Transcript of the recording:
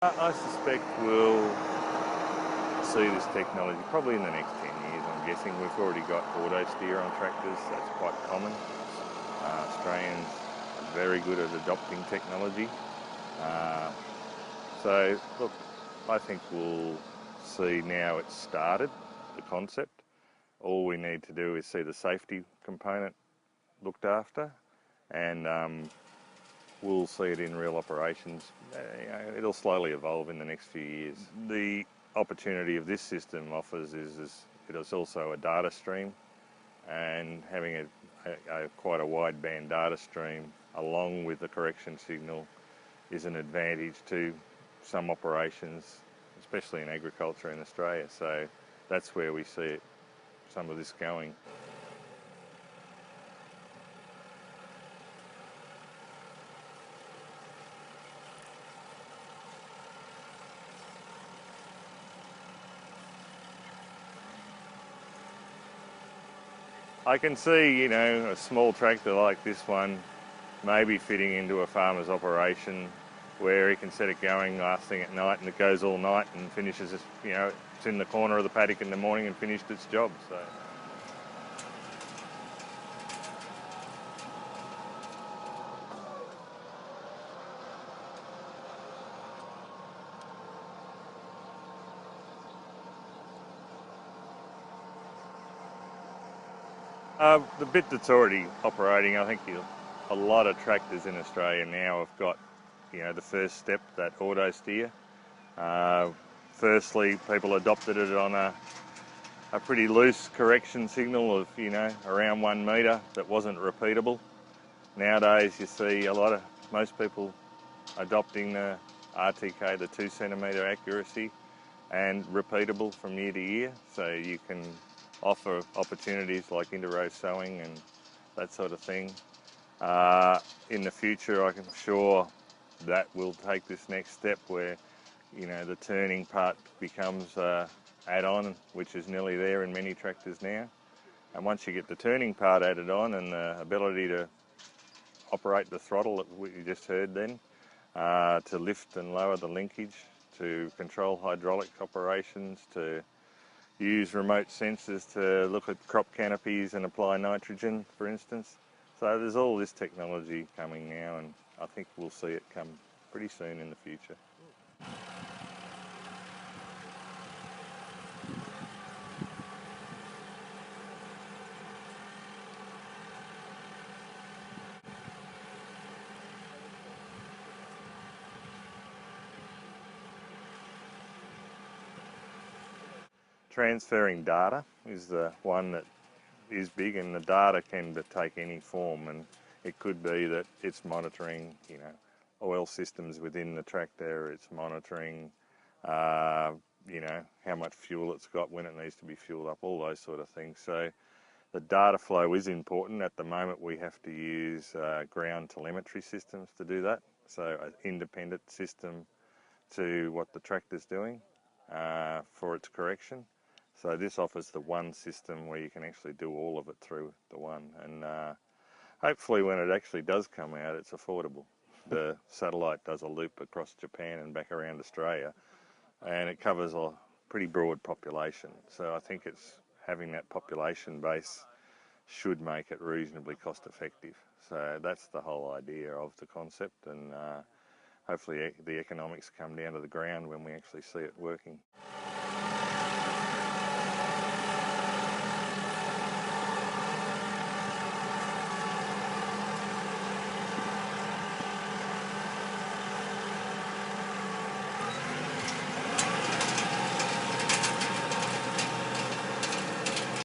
I suspect we'll see this technology probably in the next 10 years, I'm guessing. We've already got auto steer on tractors, that's quite common. Australians are very good at adopting technology. So, look, I think we'll see now it's started, the concept. All we need to do is see the safety component looked after, and we'll see it in real operations. It'll slowly evolve in the next few years. The opportunity of this system offers is it is also a data stream, and having quite a wideband data stream along with the correction signal is an advantage to some operations, especially in agriculture in Australia. So that's where we see some of this going. I can see, a small tractor like this one maybe fitting into a farmer's operation where he can set it going last thing at night and it goes all night and finishes, it's in the corner of the paddock in the morning and finished its job. So. The bit that's already operating, I think a lot of tractors in Australia now have got, the first step, that auto steer. Firstly, people adopted it on a pretty loose correction signal of, around 1 metre that wasn't repeatable. Nowadays you see most people adopting the RTK, the 2 centimetre accuracy, and repeatable from year to year, so you can offer opportunities like inter-row sowing and that sort of thing. In the future, I'm sure that will take this next step where, the turning part becomes add-on, which is nearly there in many tractors now. And once you get the turning part added on and the ability to operate the throttle that we just heard then, to lift and lower the linkage, to control hydraulic operations, to use remote sensors to look at crop canopies and apply nitrogen, for instance. So there's all this technology coming now, and I think we'll see it come pretty soon in the future. Transferring data is the one that is big, and the data can take any form, and it could be that it's monitoring, oil systems within the tractor, it's monitoring, how much fuel it's got, when it needs to be fueled up, all those sort of things. So the data flow is important. At the moment we have to use ground telemetry systems to do that, so an independent system to what the tractor's doing for its correction. So this offers the one system where you can actually do all of it through the one, and hopefully when it actually does come out, it's affordable. The satellite does a loop across Japan and back around Australia, and it covers a pretty broad population. So I think having that population base should make it reasonably cost effective. So that's the whole idea of the concept, and hopefully the economics come down to the ground when we actually see it working.